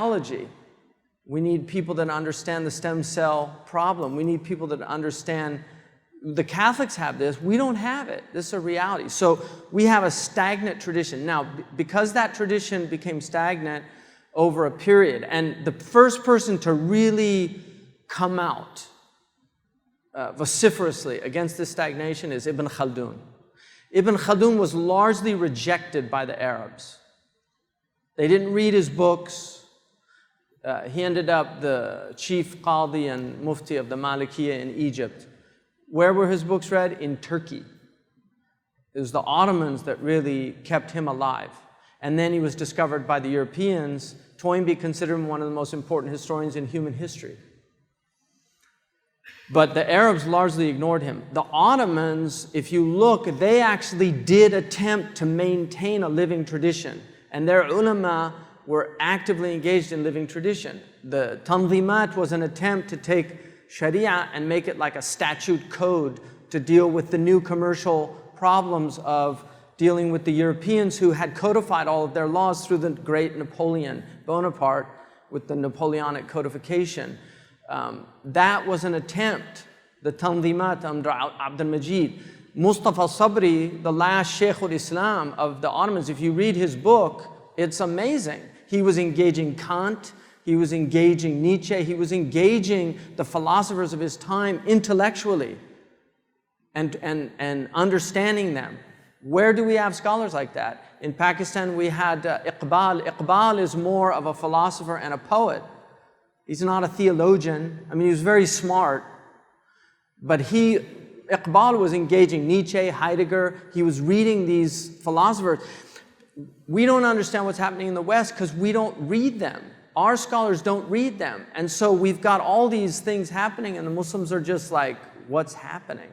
biology. We need people that understand the stem cell problem. We need people that understand. The Catholics have this. We don't have it. This is a reality. So we have a stagnant tradition. Now, because that tradition became stagnant over a period, and the first person to really come out vociferously against this stagnation is Ibn Khaldun. Ibn Khaldun was largely rejected by the Arabs. They didn't read his books. He ended up the chief qadi and mufti of the Malikiya in Egypt. Where were his books read? In Turkey. It was the Ottomans that really kept him alive. And then he was discovered by the Europeans. Toynbee considered him one of the most important historians in human history. But the Arabs largely ignored him. The Ottomans, if you look, they actually did attempt to maintain a living tradition. And their ulama were actively engaged in living tradition. The Tanzimat was an attempt to take Sharia and make it like a statute code to deal with the new commercial problems of dealing with the Europeans who had codified all of their laws through the great Napoleon Bonaparte with the Napoleonic codification. That was an attempt, the Tanzimat under Abd al-Majid. Mustafa Sabri, the last Shaykh al-Islam of the Ottomans, if you read his book, it's amazing. He was engaging Kant, he was engaging Nietzsche, he was engaging the philosophers of his time intellectually and understanding them. Where do we have scholars like that? In Pakistan we had Iqbal. Iqbal is more of a philosopher and a poet. He's not a theologian. I mean, he was very smart, but Iqbal was engaging Nietzsche, Heidegger. He was reading these philosophers. We don't understand what's happening in the West because we don't read them. Our scholars don't read them. And so we've got all these things happening and the Muslims are just like, what's happening?